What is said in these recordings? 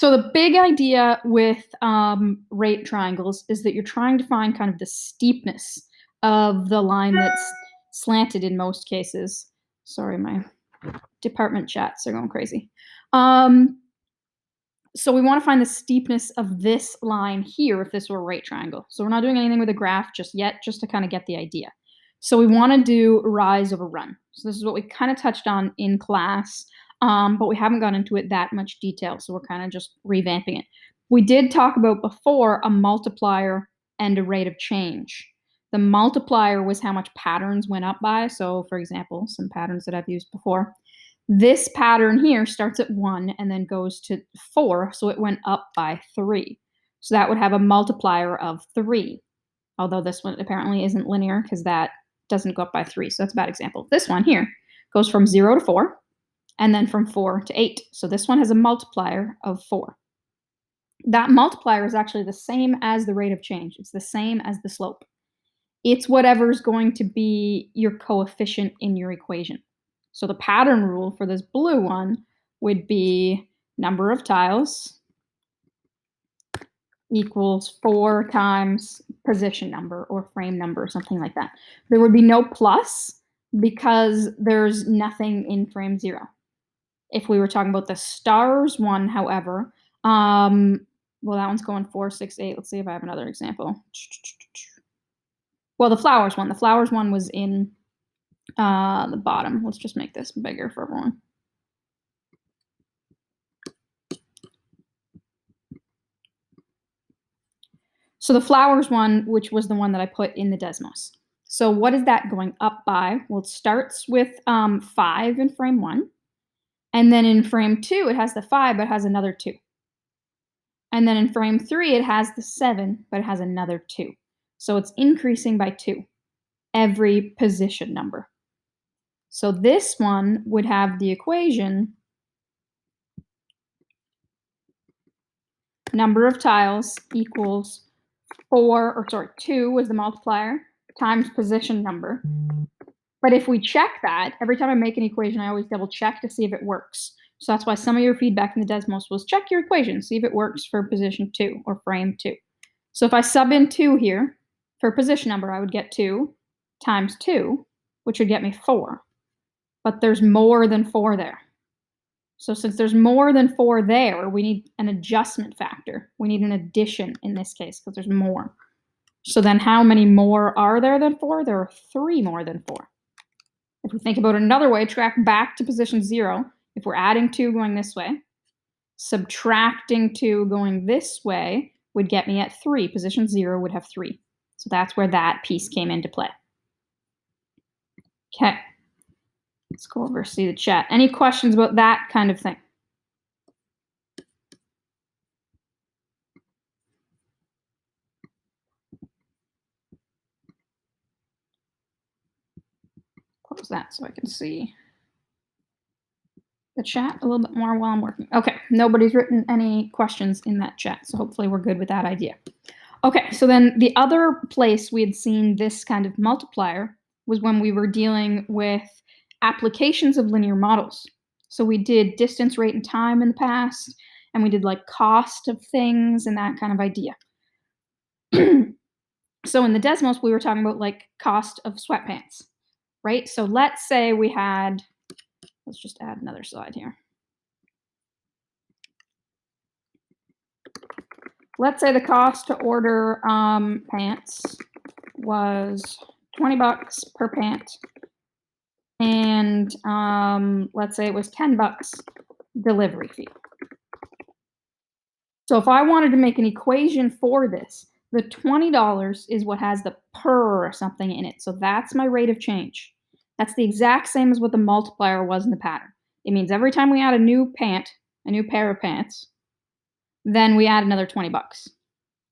So the big idea with rate triangles is that you're trying to find kind of the steepness of the line that's slanted in most cases. Sorry, my department chats are going crazy. Um, so we want to find the steepness of this line here if this were a right triangle. So we're not doing anything with a graph just yet, just to kind of get the idea. So we want to do rise over run. So this is what we kind of touched on in class, but we haven't gone into it that much detail. So we're kind of just revamping it. We did talk about before a multiplier and a rate of change. The multiplier was how much patterns went up by. So for example, some patterns that I've used before. This pattern here starts at 1 and then goes to 4, so it went up by 3. So that would have a multiplier of 3, although this one apparently isn't linear because that doesn't go up by 3, so that's a bad example. This one here goes from 0 to 4 and then from 4 to 8. So this one has a multiplier of 4. That multiplier is actually the same as the rate of change. It's the same as the slope. It's whatever's going to be your coefficient in your equation. So the pattern rule for this blue one would be number of tiles equals 4 times position number or frame number or something like that. There would be no plus because there's nothing in frame 0. If we were talking about the stars one, however, well, that one's going 4, 6, 8. Let's see if I have another example. Well, the flowers one was in the bottom. Let's just make this bigger for everyone. So the flowers one, which was the one that I put in the Desmos. So what is that going up by? Well, it starts with 5 in frame 1. And then in frame 2, it has the 5, but it has another 2. And then in frame 3, it has the 7, but it has another 2. So it's increasing by 2 every position number. So this one would have the equation number of tiles equals 2 was the multiplier times position number. But if we check that, every time I make an equation, I always double check to see if it works. So that's why some of your feedback in the Desmos was check your equation, see if it works for position 2 or frame 2. So if I sub in 2 here for position number, I would get 2 times 2, which would get me 4. But there's more than 4 there. So since there's more than 4 there, we need an adjustment factor. We need an addition in this case because there's more. So then how many more are there than 4? There are 3 more than 4. If we think about it another way, track back to position 0. If we're adding 2 going this way, subtracting 2 going this way would get me at 3. Position 0 would have 3. So that's where that piece came into play. Okay. Let's go over see the chat. Any questions about that kind of thing? Close that so I can see the chat a little bit more while I'm working. Okay, nobody's written any questions in that chat, so hopefully we're good with that idea. Okay, so then the other place we had seen this kind of multiplier was when we were dealing with applications of linear models. So we did distance, rate, and time in the past, and we did like cost of things and that kind of idea. So in the Desmos, we were talking about like cost of sweatpants, right? So let's say we had, let's just add another slide here. Let's say the cost to order pants was $20 per pant. And let's say it was $10 delivery fee. So if I wanted to make an equation for this, the $20 is what has the per or something in it. So that's my rate of change. That's the exact same as what the multiplier was in the pattern. It means every time we add a new pant, a new pair of pants, then we add another $20.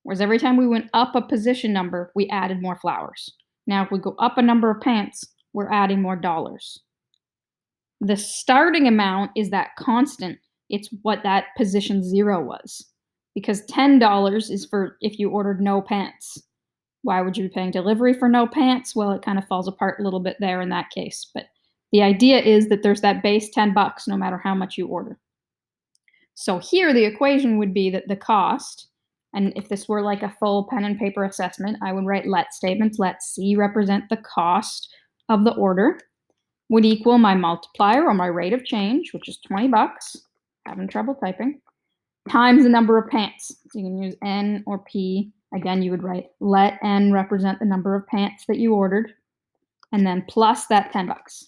Whereas every time we went up a position number, we added more flowers. Now if we go up a number of pants, we're adding more dollars. The starting amount is that constant. It's what that position 0 was. Because $10 is for if you ordered no pants. Why would you be paying delivery for no pants? Well, it kind of falls apart a little bit there in that case. But the idea is that there's that base $10 no matter how much you order. So here the equation would be that the cost, and if this were like a full pen and paper assessment, I would write let statements. Let C represent the cost of the order, would equal my multiplier or my rate of change, which is 20 bucks, having trouble typing, times the number of pants. So you can use N or P. Again, you would write let N represent the number of pants that you ordered, and then plus that 10 bucks.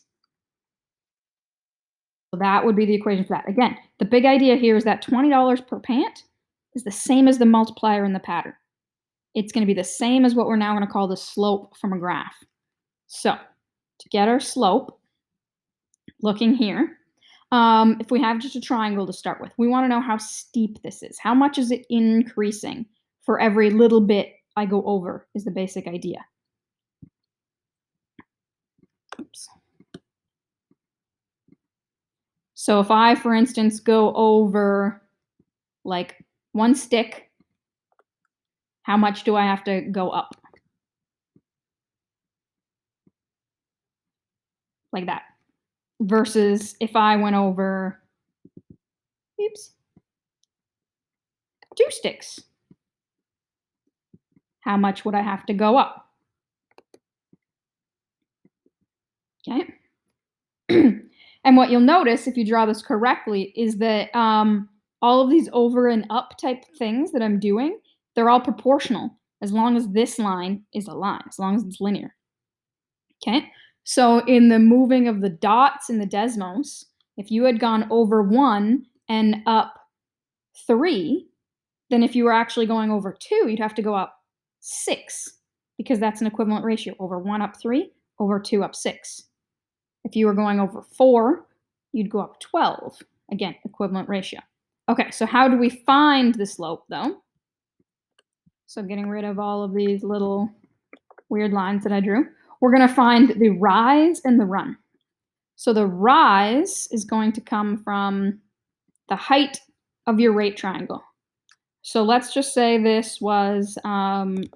So that would be the equation for that. Again, the big idea here is that $20 per pant is the same as the multiplier in the pattern. It's going to be the same as what we're now going to call the slope from a graph. So to get our slope, looking here, if we have just a triangle to start with, we want to know how steep this is. How much is it increasing for every little bit I go over is the basic idea. Oops. So if I, for instance, go over like one stick, how much do I have to go up? Like that. Versus if I went over, oops, 2 sticks, how much would I have to go up? Okay. And what you'll notice if you draw this correctly is that all of these over and up type things that I'm doing, they're all proportional as long as this line is a line, as long as it's linear. Okay, so in the moving of the dots in the Desmos, if you had gone over 1 and up 3, then if you were actually going over 2, you'd have to go up 6 because that's an equivalent ratio. Over 1 up 3, over 2 up 6. If you were going over 4, you'd go up 12. Again, equivalent ratio. Okay, so how do we find the slope, though? So getting rid of all of these little weird lines that I drew, we're going to find the rise and the run. So the rise is going to come from the height of your rate triangle. So let's just say this was 12.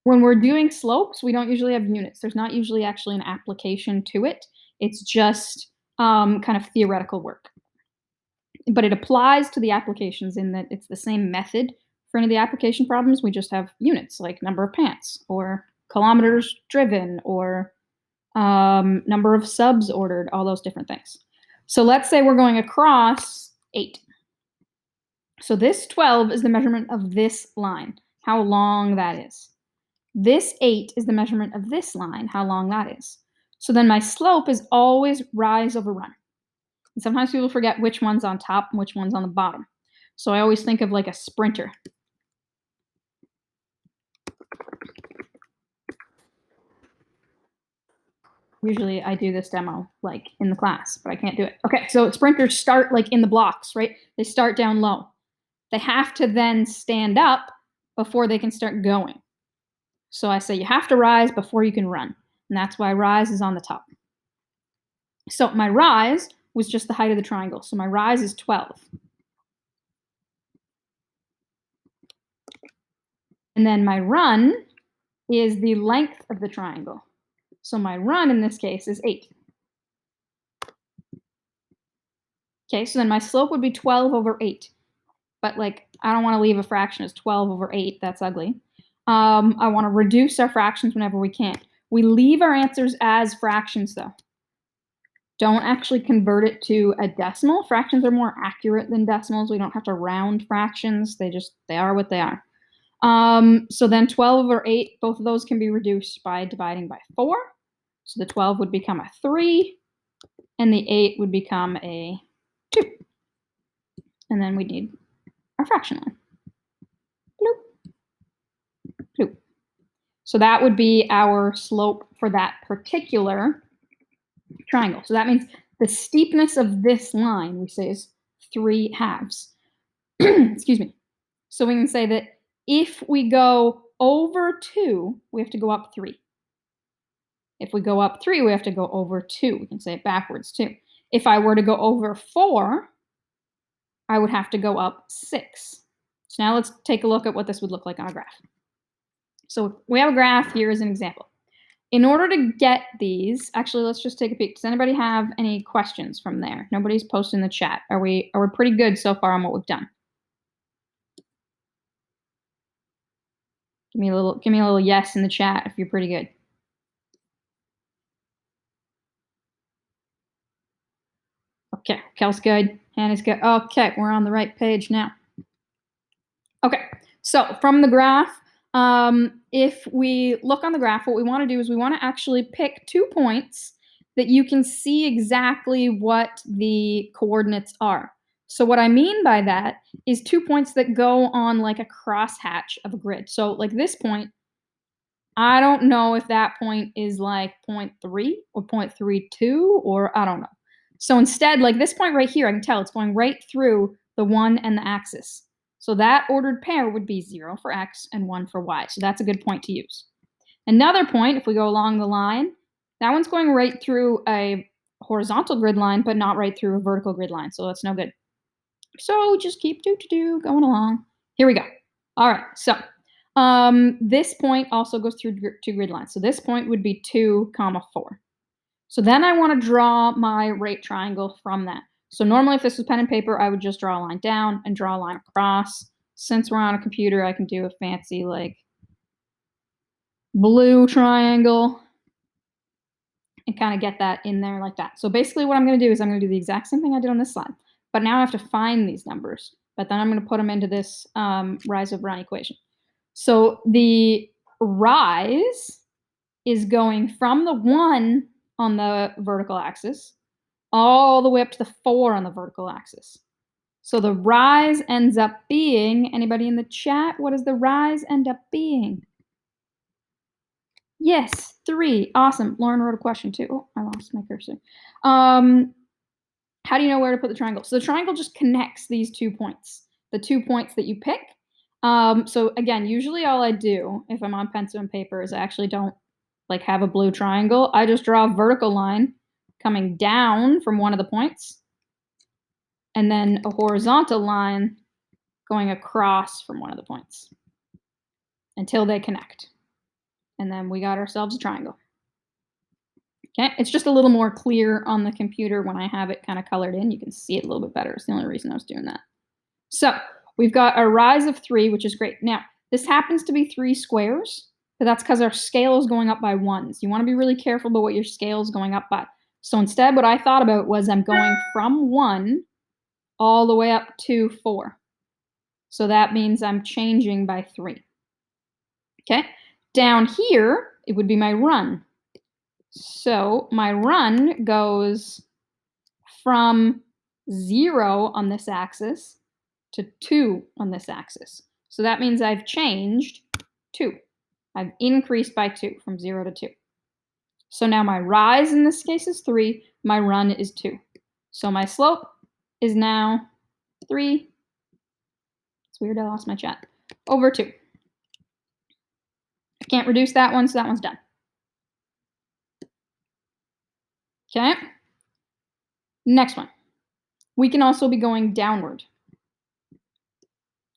When we're doing slopes, we don't usually have units. There's not usually actually an application to it. It's just kind of theoretical work. But it applies to the applications in that it's the same method for any of the application problems. We just have units like number of pants or kilometers driven or number of subs ordered, all those different things. So let's say we're going across 8. So this 12 is the measurement of this line, how long that is. This 8 is the measurement of this line, how long that is. So then my slope is always rise over run. And sometimes people forget which one's on top and which one's on the bottom. So I always think of like a sprinter. Usually I do this demo like in the class, but I can't do it. Okay, so sprinters start like in the blocks, right? They start down low. They have to then stand up before they can start going. So I say you have to rise before you can run. And that's why rise is on the top. So my rise was just the height of the triangle. So my rise is 12. And then my run is the length of the triangle. So my run in this case is 8. Okay, so then my slope would be 12 over 8. But like, I don't want to leave a fraction as 12 over 8. That's ugly. I want to reduce our fractions whenever we can. We leave our answers as fractions, though. Don't actually convert it to a decimal. Fractions are more accurate than decimals. We don't have to round fractions. They are what they are. So then 12 over 8, both of those can be reduced by dividing by 4. So the 12 would become a 3, and the 8 would become a 2. And then we need our fraction line. Bloop. Bloop. So that would be our slope for that particular triangle. So that means the steepness of this line, we say, is 3/2. Excuse me. So we can say that if we go over 2, we have to go up 3. If we go up 3, we have to go over 2. We can say it backwards too. If I were to go over 4, I would have to go up 6. So now let's take a look at what this would look like on a graph. So we have a graph here as an example. In order to get these, actually, let's just take a peek. Does anybody have any questions from there? Nobody's posted in the chat. Are we pretty good so far on what we've done? Give me a little yes in the chat if you're pretty good. Okay, Kel's good. Hannah's good. Okay, we're on the right page now. Okay, so from the graph, if we look on the graph, what we want to do is we want to actually pick 2 points that you can see exactly what the coordinates are. So what I mean by that is 2 points that go on like a crosshatch of a grid. So like this point, I don't know if that point is like 0.3 or 0.32 or I don't know. So instead, like this point right here, I can tell it's going right through the 1 and the axis. So that ordered pair would be 0 for x and 1 for y. So that's a good point to use. Another point, if we go along the line, that one's going right through a horizontal grid line, but not right through a vertical grid line. So that's no good. So just keep going along. Here we go. All right, so this point also goes through 2 grid lines. So this point would be 2, 4. So then I want to draw my right triangle from that. So normally if this was pen and paper, I would just draw a line down and draw a line across. Since we're on a computer, I can do a fancy like blue triangle and kind of get that in there like that. So basically what I'm going to do is I'm going to do the exact same thing I did on this slide, but now I have to find these numbers, but then I'm going to put them into this rise over run equation. So the rise is going from the 1 on the vertical axis all the way up to the 4 on the vertical axis. So the rise ends up being, anybody in the chat, what does the rise end up being? Yes, 3. Awesome. Lauren wrote a question too. Oh, I lost my cursor. How do you know where to put the triangle? So the triangle just connects these 2 points, the 2 points that you pick. So again, usually all I do if I'm on pencil and paper is I actually don't like have a blue triangle. I just draw a vertical line coming down from one of the points and then a horizontal line going across from one of the points until they connect. And then we got ourselves a triangle. Okay, it's just a little more clear on the computer when I have it kind of colored in. You can see it a little bit better. It's the only reason I was doing that. So we've got a rise of 3, which is great. Now, this happens to be 3 squares, but that's because our scale is going up by 1s. You want to be really careful about what your scale is going up by. So instead, what I thought about was I'm going from 1 all the way up to 4. So that means I'm changing by 3. Okay, down here, it would be my run. So my run goes from 0 on this axis to 2 on this axis. So that means I've changed 2. I've increased by 2 from 0 to 2. So now my rise in this case is 3, my run is 2. So my slope is now 3. It's weird I lost my chat. Over 2. I can't reduce that one, so that one's done. Okay. Next one. We can also be going downward.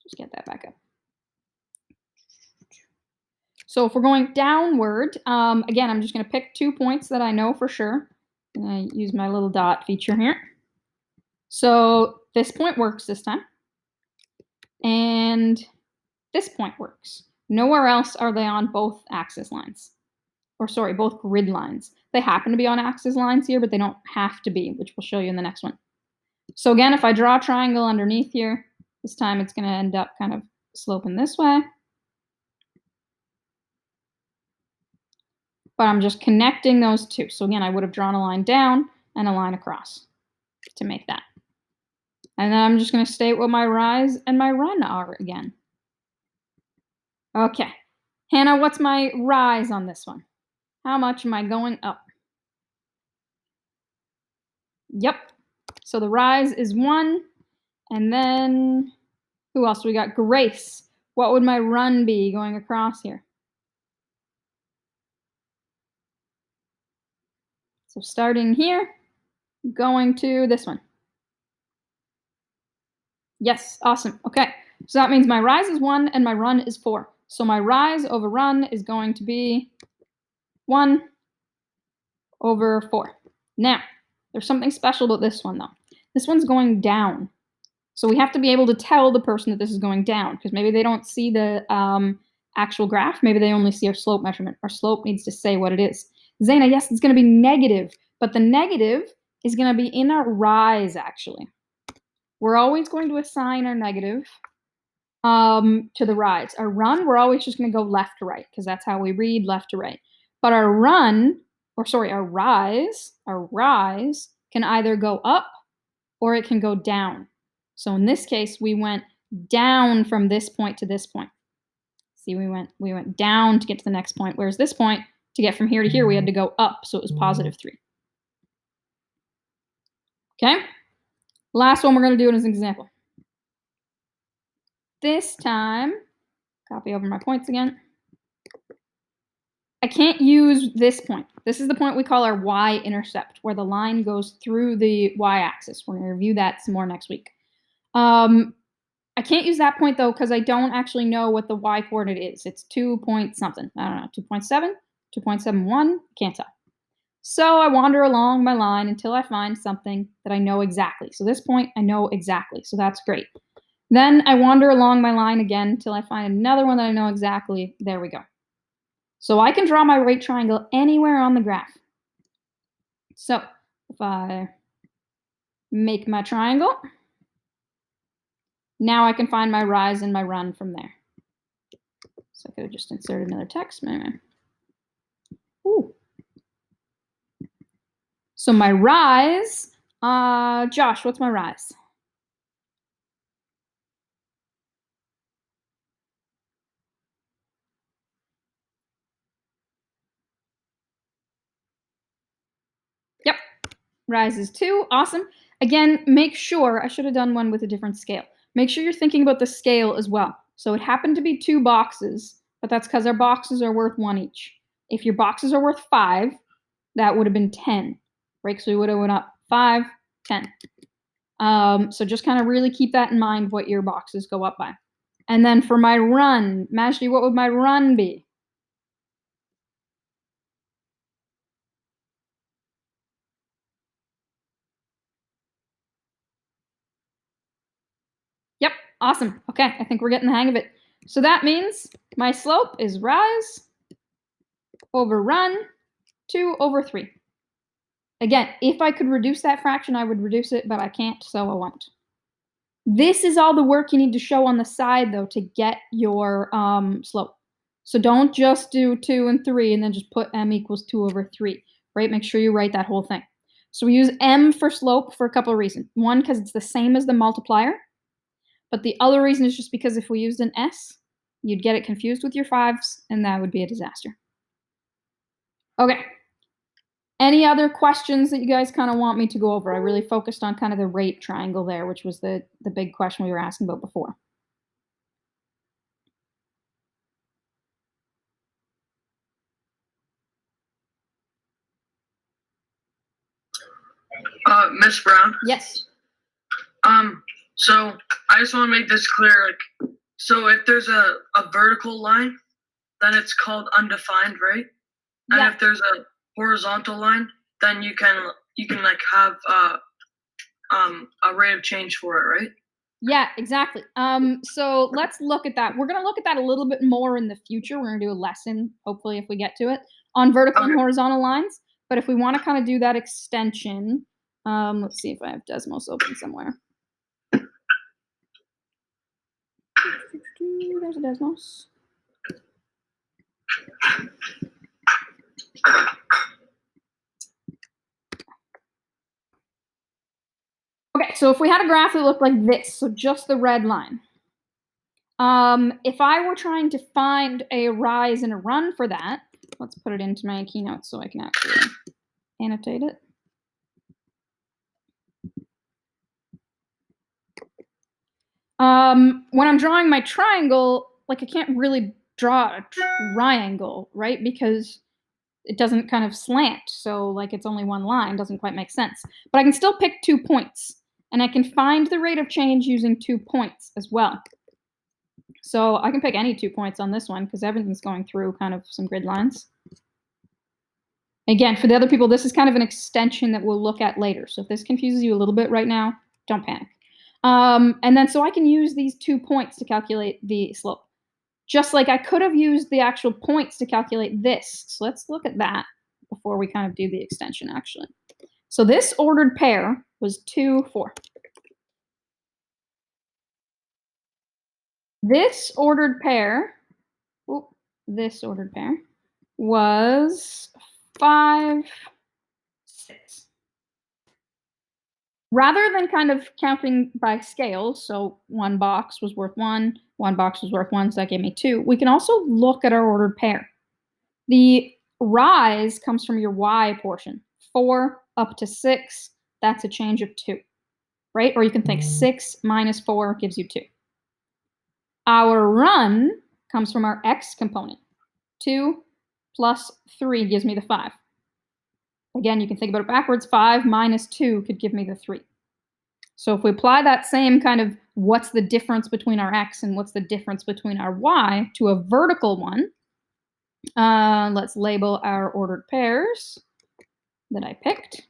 Just get that back up. So if we're going downward, again, I'm just going to pick 2 points that I know for sure. I'm going to use my little dot feature here. So this point works this time. And this point works. Nowhere else are they on both axis lines. Or sorry, both grid lines. They happen to be on axis lines here, but they don't have to be, which we'll show you in the next one. So again, if I draw a triangle underneath here, this time it's going to end up kind of sloping this way. But I'm just connecting those 2. So again, I would have drawn a line down and a line across to make that. And then I'm just going to state what my rise and my run are again. Okay. Hannah, what's my rise on this one? How much am I going up? Yep. So the rise is 1. And then who else we got? Grace. What would my run be going across here? So starting here, going to this one. Yes, awesome. Okay, so that means my rise is 1 and my run is 4. So my rise over run is going to be 1 over 4. Now, there's something special about this one, though. This one's going down. So we have to be able to tell the person that this is going down, because maybe they don't see the actual graph. Maybe they only see our slope measurement. Our slope needs to say what it is. Zaina, yes, it's going to be negative, but the negative is going to be in our rise, actually. We're always going to assign our negative to the rise. Our run, we're always just going to go left to right, because that's how we read, left to right. But our rise can either go up or it can go down. So in this case, we went down from this point to this point. See, we went down to get to the next point, whereas this point, to get from here to here, we had to go up, so it was positive 3. Okay? Last one we're going to do it as an example. This time, copy over my points again. I can't use this point. This is the point we call our y-intercept, where the line goes through the y-axis. We're going to review that some more next week. I can't use that point, though, because I don't actually know what the y-coordinate is. It's 2 point something. I don't know, 2.7, 2.71, can't tell. So I wander along my line until I find something that I know exactly. So this point I know exactly, so that's great. Then I wander along my line again until I find another one that I know exactly. There we go. So I can draw my right triangle anywhere on the graph. So if I make my triangle, now I can find my rise and my run from there. So I could have just inserted another text. Ooh. So my rise, Josh, what's my rise? Yep, rise is 2, awesome. Again, make sure, I should have done one with a different scale. Make sure you're thinking about the scale as well. So it happened to be 2 boxes, but that's because our boxes are worth 1 each. If your boxes are worth 5, that would have been 10, right? So we would have went up 5, 10. So just kind of really keep that in mind, what your boxes go up by. And then for my run, Majdi, what would my run be? Yep, awesome. Okay, I think we're getting the hang of it. So that means my slope is rise over run 2 over 3. Again, if I could reduce that fraction, I would reduce it, but I can't, so I won't. This is all the work you need to show on the side, though, to get your slope. So don't just do 2 and 3 and then just put m equals 2 over 3, right? Make sure you write that whole thing. So we use m for slope for a couple of reasons. One, because it's the same as the multiplier. But the other reason is just because if we used an s, you'd get it confused with your 5s, and that would be a disaster. Okay. Any other questions that you guys kind of want me to go over? I really focused on kind of the rate triangle there, which was the big question we were asking about before. Miss Brown. Yes. So I just want to make this clear. Like, so if there's a vertical line, then it's called undefined, right? And Yeah. if there's a horizontal line, then you can like have a rate of change for it, right? Yeah, exactly. So let's look at that. We're going to look at that a little bit more in the future. We're going to do a lesson, hopefully, if we get to it, on vertical and horizontal lines. But if we want to kind of do that extension, let's see if I have Desmos open somewhere. There's a Desmos. Okay, so if we had a graph that looked like this, so just the red line. If I were trying to find a rise and a run for that, let's put it into my keynote so I can actually annotate it. When I'm drawing my triangle, like I can't really draw a triangle, right? Because it doesn't kind of slant, so like it's only one line, doesn't quite make sense. But I can still pick 2 points, and I can find the rate of change using 2 points as well. So I can pick any 2 points on this one because everything's going through kind of some grid lines. Again, for the other people, this is kind of an extension that we'll look at later. So if this confuses you a little bit right now, don't panic. And then so I can use these 2 points to calculate the slope. Just like I could have used the actual points to calculate this. So let's look at that before we kind of do the extension actually. So this ordered pair was 2, 4. This ordered pair, this ordered pair was 5, 6. Rather than kind of counting by scales, so one box was worth 1 box was worth 1, so that gave me 2, we can also look at our ordered pair. The rise comes from your y portion. 4 up to 6, that's a change of 2, right? Or you can think 6 minus 4 gives you 2. Our run comes from our x component. 2 plus 3 gives me the 5. Again, you can think about it backwards. 5 minus 2 could give me the 3. So if we apply that same kind of what's the difference between our x and what's the difference between our y to a vertical one, let's label our ordered pairs that I picked.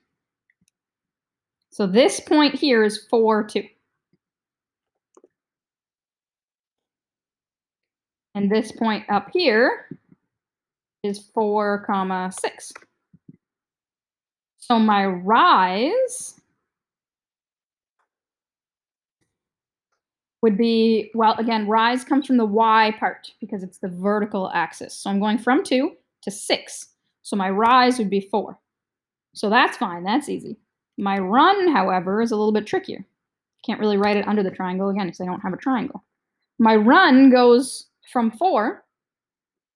So this point here is 4, 2. And this point up here is 4, 6. So my rise would be, well, again, rise comes from the y part because it's the vertical axis. So I'm going from 2 to 6. So my rise would be 4. So that's fine. That's easy. My run, however, is a little bit trickier. Can't really write it under the triangle again because I don't have a triangle. My run goes from 4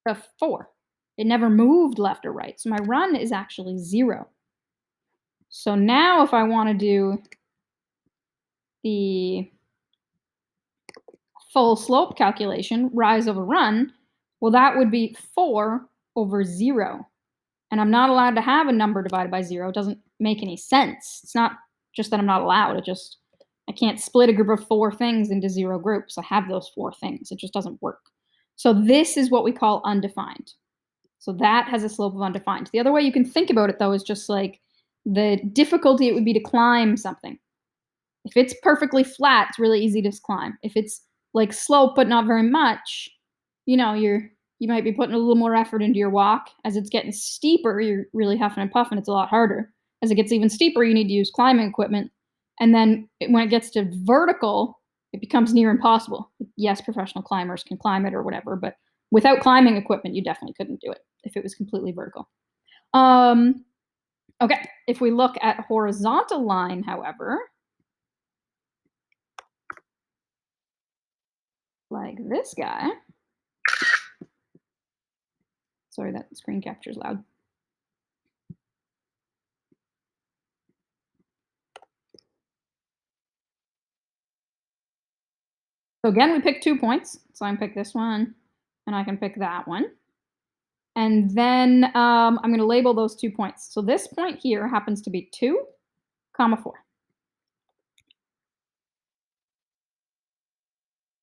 to 4. It never moved left or right. So my run is actually 0. So now if I want to do the full slope calculation, rise over run, well, that would be 4 over 0. And I'm not allowed to have a number divided by 0. It doesn't make any sense. It's not just that I'm not allowed. I can't split a group of 4 things into 0 groups. I have those 4 things. It just doesn't work. So this is what we call undefined. So that has a slope of undefined. The other way you can think about it, though, is just like the difficulty it would be to climb something. If it's perfectly flat, it's really easy to climb. If it's like slope but not very much, you might be putting a little more effort into your walk. As it's getting steeper, you're really huffing and puffing. It's a lot harder. As it gets even steeper, you need to use climbing equipment. And then when it gets to vertical, it becomes near impossible. Yes, professional climbers can climb it or whatever, but without climbing equipment, you definitely couldn't do it if it was completely vertical. Okay, if we look at horizontal line, however, like this guy. Sorry, that screen capture is loud. So again, we pick 2 points. So I can pick this one, and I can pick that one. And then I'm going to label those 2 points. So this point here happens to be 2, 4.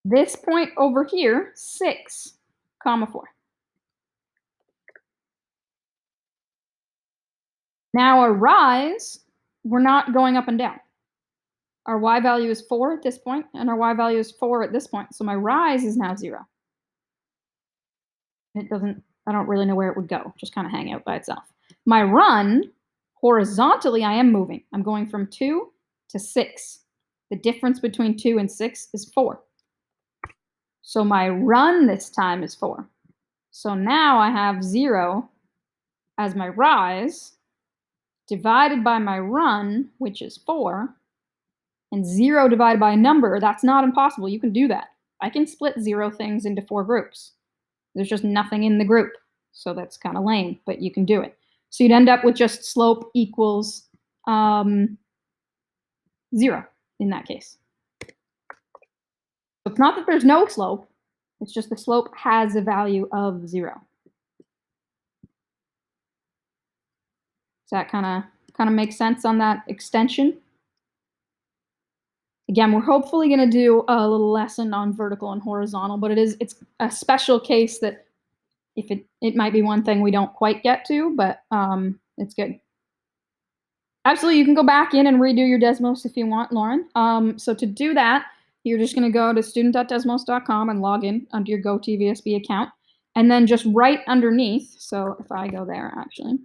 This point over here, 6, 4. Now our rise, we're not going up and down. Our y value is 4 at this point, and our y value is 4 at this point. So my rise is now 0. I don't really know where it would go, just kind of hang out by itself. My run, horizontally, I am moving. I'm going from 2 to 6. The difference between 2 and 6 is 4. So my run this time is 4. So now I have 0 as my rise divided by my run, which is 4, and 0 divided by a number. That's not impossible. You can do that. I can split 0 things into 4 groups. There's just nothing in the group. So that's kind of lame, but you can do it. So you'd end up with just slope equals 0 in that case. So it's not that there's no slope. It's just the slope has a value of 0. Does that kind of make sense on that extension? Again, we're hopefully going to do a little lesson on vertical and horizontal, but it's a special case that if it might be one thing we don't quite get to, but It's good. Absolutely, you can go back in and redo your Desmos if you want, Lauren. So to do that, you're just going to go to student.desmos.com and log in under your GoTVSB account. And then just right underneath, so if I go there, actually,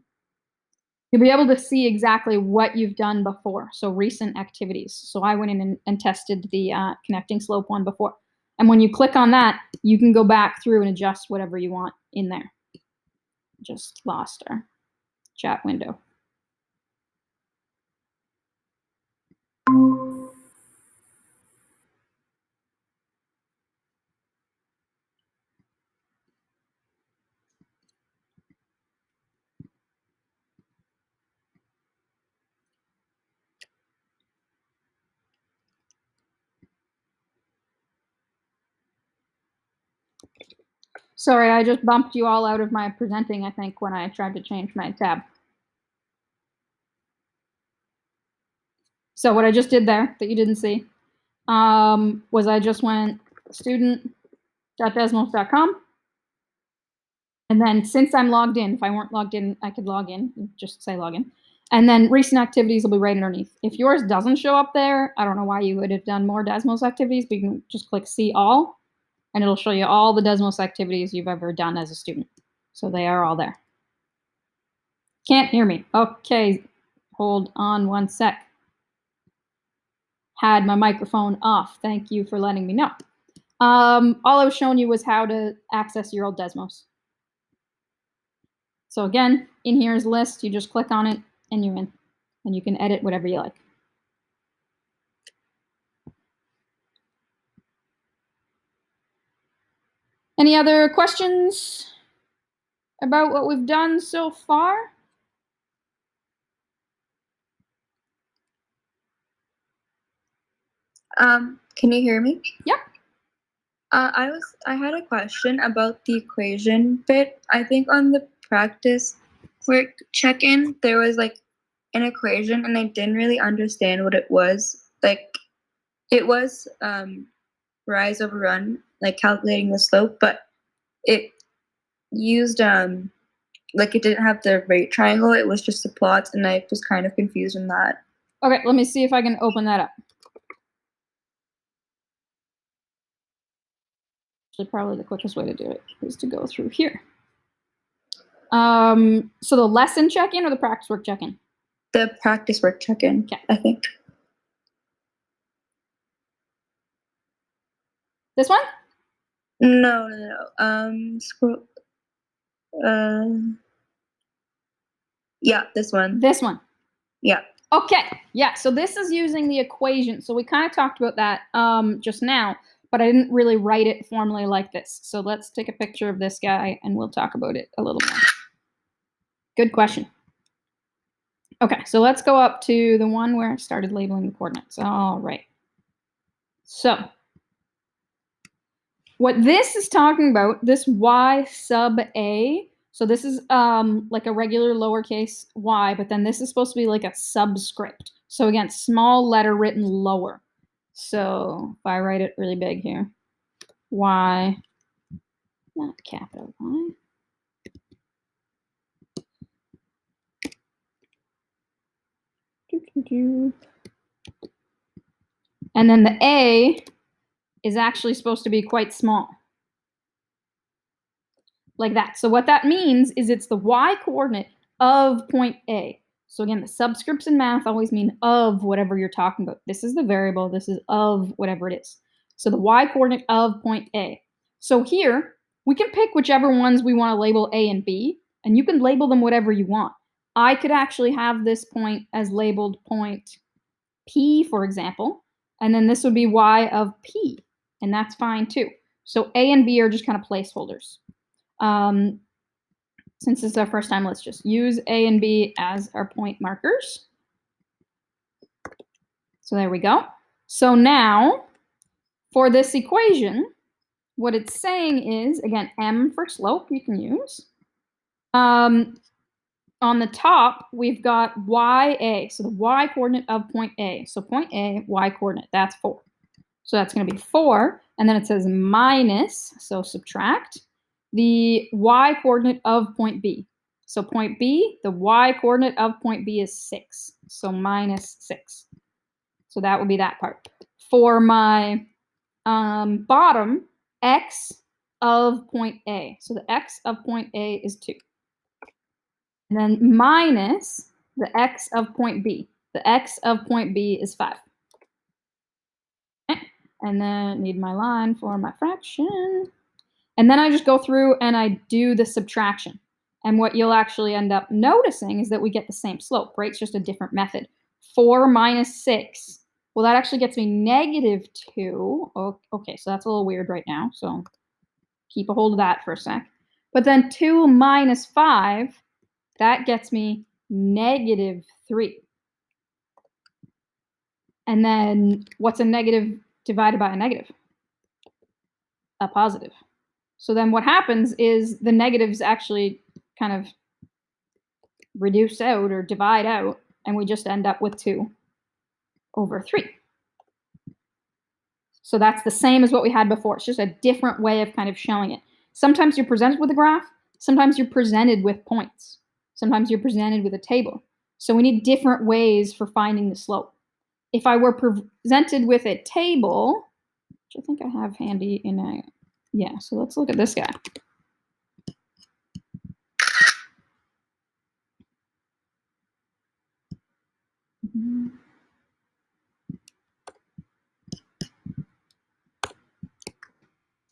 you'll be able to see exactly what you've done before. So recent activities. So I went in and tested the connecting slope one before. And when you click on that, you can go back through and adjust whatever you want in there. Just lost our chat window. Sorry, I just bumped you all out of my presenting, I think, when I tried to change my tab. So what I just did there that you didn't see was I just went student.desmos.com. And then since I'm logged in, if I weren't logged in, I could log in, just say login. And then recent activities will be right underneath. If yours doesn't show up there, I don't know why you would have done more Desmos activities, but you can just click see all, and it'll show you all the Desmos activities you've ever done as a student. So they are all there. Can't hear me. Okay, hold on one sec. Had my microphone off. Thank you for letting me know. All I was showing you was how to access your old Desmos. So again, in here is a list. You just click on it and you're in. And you can edit whatever you like. Any other questions about what we've done so far? Can you hear me? Yep. I had a question about the equation bit. I think on the practice work check-in, there was like an equation and I didn't really understand what it was. Like it was rise over run, like calculating the slope, but it used like it didn't have the rate triangle, it was just the plots, and I was kind of confused in that. Okay, let me see if I can open that up. Actually, probably the quickest way to do it is to go through here. So the lesson check-in or the practice work check-in? The practice work check-in, okay. I think. This one? No. Scroll. Yeah, this one. This one. Yeah. Okay. Yeah. So this is using the equation. So we kind of talked about that just now, but I didn't really write it formally like this. So let's take a picture of this guy and we'll talk about it a little more. Good question. Okay, so let's go up to the one where I started labeling the coordinates. All right. So what this is talking about, this y sub a, so this is like a regular lowercase y, but then this is supposed to be like a subscript. So again, small letter written lower. So if I write it really big here, y, not capital Y. And then the a is actually supposed to be quite small. Like that. So what that means is it's the y coordinate of point A. So again, the subscripts in math always mean of whatever you're talking about. This is the variable. This is of whatever it is. So the y coordinate of point A. So here, we can pick whichever ones we want to label A and B, and you can label them whatever you want. I could actually have this point as labeled point P, for example, and then this would be y of P, and that's fine too. So A and B are just kind of placeholders. Since this is our first time, let's just use A and B as our point markers. So there we go. So now, for this equation, what it's saying is, again, M for slope you can use. On the top, we've got YA, so the y coordinate of point A. So point A, y coordinate, that's 4. So that's going to be 4, and then it says minus, so subtract, the y coordinate of point B. So point B, the y coordinate of point B is 6. So minus 6. So that would be that part. For my bottom, x of point A. So the x of point A is 2. And then minus the x of point B. The x of point B is 5. Okay. And then need my line for my fraction. And then I just go through and I do the subtraction. And what you'll actually end up noticing is that we get the same slope, right? It's just a different method. 4 minus 6. Well, that actually gets me negative 2. Oh, okay, so that's a little weird right now. So keep a hold of that for a sec. But then 2 minus 5, that gets me negative 3. And then what's a negative divided by a negative? A positive. So then what happens is the negatives actually kind of reduce out or divide out, and we just end up with 2 over 3. So that's the same as what we had before. It's just a different way of kind of showing it. Sometimes you're presented with a graph. Sometimes you're presented with points. Sometimes you're presented with a table. So we need different ways for finding the slope. If I were presented with a table, which I think I have handy in a, yeah, so let's look at this guy.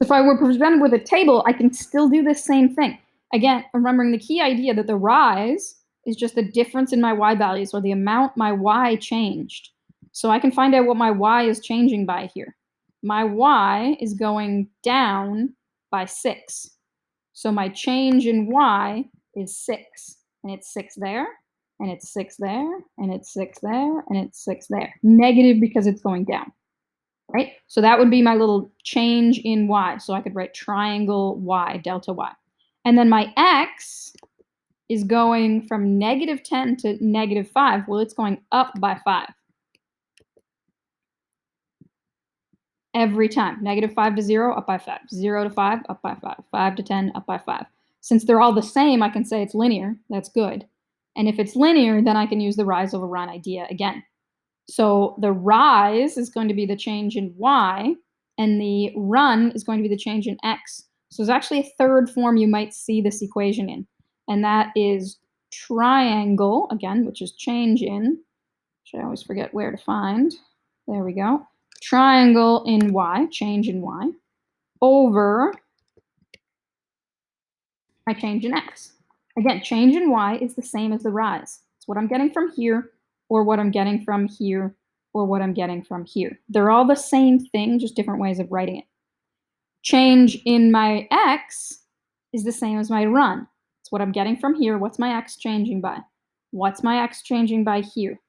If I were presented with a table, I can still do the same thing. Again, remembering the key idea that the rise is just the difference in my y values, or the amount my y changed. So I can find out what my y is changing by here. My y is going down by 6. So my change in y is 6. And it's 6 there, and it's 6 there, and it's 6 there, and it's 6 there. Negative because it's going down. Right? So that would be my little change in y. So I could write triangle y, delta y. And then my x is going from negative 10 to negative 5. Well, it's going up by 5. Every time. Negative 5 to 0, up by 5. 0 to 5, up by 5. 5 to 10, up by 5. Since they're all the same, I can say it's linear. That's good. And if it's linear, then I can use the rise over run idea again. So the rise is going to be the change in y, and the run is going to be the change in x. So there's actually a third form you might see this equation in, and that is triangle, again, which is change in, which I always forget where to find. There we go. Triangle in y, change in y, over my change in x. Again, change in y is the same as the rise. It's what I'm getting from here, or what I'm getting from here, or what I'm getting from here. They're all the same thing, just different ways of writing it. Change in my x is the same as my run. It's what I'm getting from here. What's my x changing by? What's my x changing by here?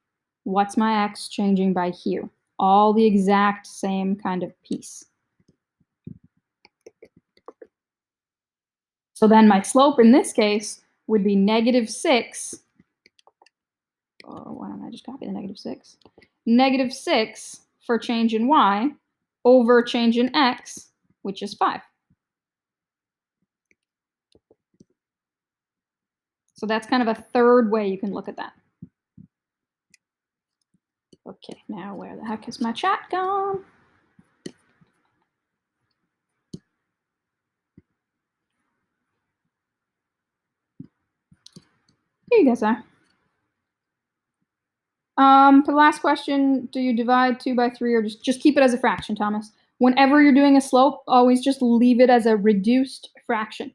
What's my x changing by here? All the exact same kind of piece. So then my slope in this case would be negative 6. Oh, why don't I just copy the negative 6? Negative 6 for change in y over change in x, which is 5. So that's kind of a third way you can look at that. Okay, now where the heck is my chat gone? Here you guys are. For the last question, do you divide 2 by 3 or just keep it as a fraction, Thomas? Whenever you're doing a slope, always just leave it as a reduced fraction.